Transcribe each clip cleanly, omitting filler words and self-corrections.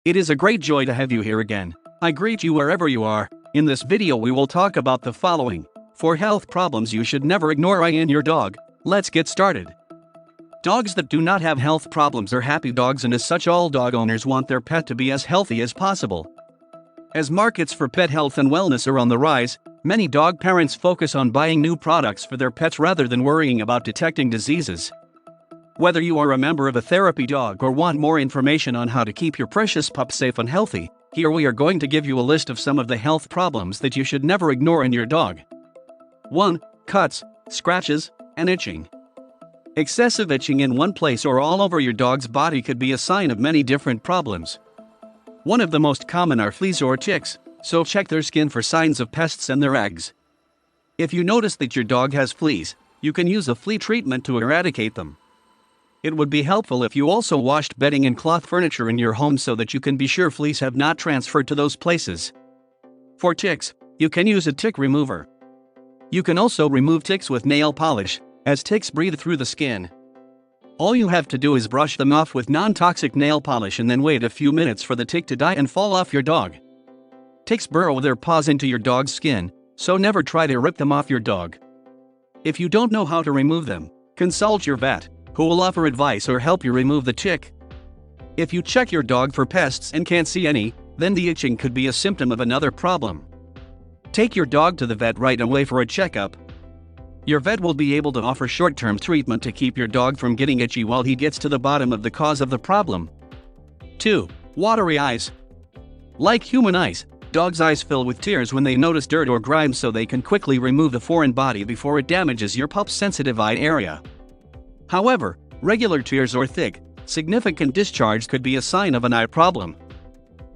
It is a great joy to have you here again. I greet you wherever you are. In this video we will talk about the following 4 health problems you should never ignore in your dog. Let's get started. Dogs that do not have health problems are happy dogs, and as such all dog owners want their pet to be as healthy as possible. As markets for pet health and wellness are on the rise, many dog parents focus on buying new products for their pets rather than worrying about detecting diseases. Whether you are a member of a therapy dog or want more information on how to keep your precious pup safe and healthy, here we are going to give you a list of some of the health problems that you should never ignore in your dog. 1. Cuts, scratches, and itching. Excessive itching in one place or all over your dog's body could be a sign of many different problems. One of the most common are fleas or ticks, so check their skin for signs of pests and their eggs. If you notice that your dog has fleas, you can use a flea treatment to eradicate them. It would be helpful if you also washed bedding and cloth furniture in your home so that you can be sure fleas have not transferred to those places. For ticks, you can use a tick remover. You can also remove ticks with nail polish, as ticks breathe through the skin. All you have to do is brush them off with non-toxic nail polish and then wait a few minutes for the tick to die and fall off your dog. Ticks burrow their paws into your dog's skin, so never try to rip them off your dog. If you don't know how to remove them, consult your vet, who will offer advice or help you remove the tick. If you check your dog for pests and can't see any, then the itching could be a symptom of another problem. Take your dog to the vet right away for a checkup. Your vet will be able to offer short-term treatment to keep your dog from getting itchy while he gets to the bottom of the cause of the problem. 2. Watery eyes. Like human eyes, dogs' eyes fill with tears when they notice dirt or grime, so they can quickly remove the foreign body before it damages your pup's sensitive eye area. However, regular tears or thick, significant discharge could be a sign of an eye problem.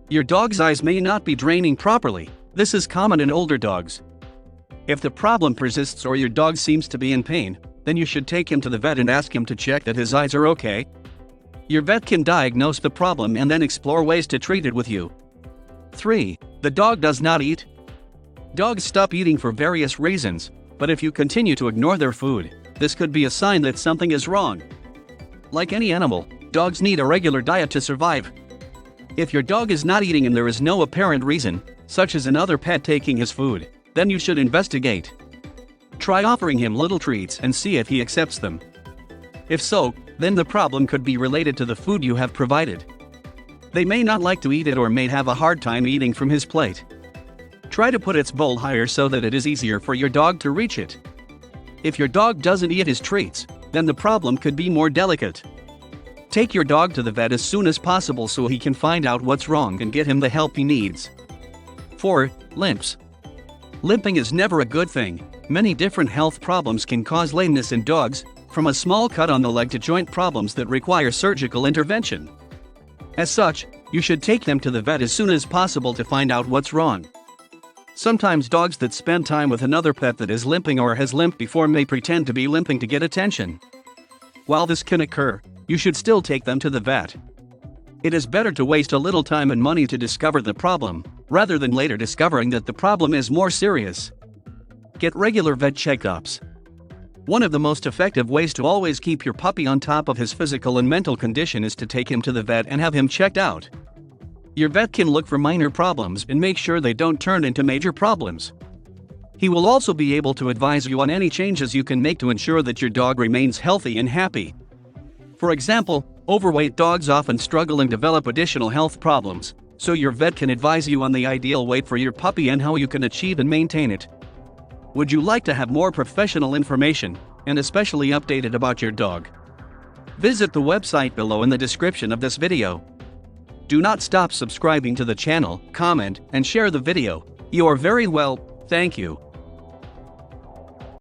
Your dog's eyes may not be draining properly. This is common in older dogs. If the problem persists or your dog seems to be in pain, then you should take him to the vet and ask him to check that his eyes are okay. Your vet can diagnose the problem and then explore ways to treat it with you. 3. The dog does not eat. Dogs stop eating for various reasons, but if you continue to ignore their food, this could be a sign that something is wrong. Like any animal, dogs need a regular diet to survive. If your dog is not eating and there is no apparent reason, such as another pet taking his food, then you should investigate. Try offering him little treats and see if he accepts them. If so, then the problem could be related to the food you have provided. They may not like to eat it or may have a hard time eating from his plate. Try to put its bowl higher so that it is easier for your dog to reach it. If your dog doesn't eat his treats, then the problem could be more delicate. Take your dog to the vet as soon as possible so he can find out what's wrong and get him the help he needs. 4. Limps. Limping is never a good thing. Many different health problems can cause lameness in dogs, from a small cut on the leg to joint problems that require surgical intervention. As such, you should take them to the vet as soon as possible to find out what's wrong. Sometimes dogs that spend time with another pet that is limping or has limped before may pretend to be limping to get attention. While this can occur, you should still take them to the vet. It is better to waste a little time and money to discover the problem, rather than later discovering that the problem is more serious. Get regular vet checkups. One of the most effective ways to always keep your puppy on top of his physical and mental condition is to take him to the vet and have him checked out. Your vet can look for minor problems and make sure they don't turn into major problems. He will also be able to advise you on any changes you can make to ensure that your dog remains healthy and happy. For example, overweight dogs often struggle and develop additional health problems, so your vet can advise you on the ideal weight for your puppy and how you can achieve and maintain it. Would you like to have more professional information, and especially updated about your dog? Visit the website below in the description of this video. Do not stop subscribing to the channel, comment, and share the video. You are very well, thank you.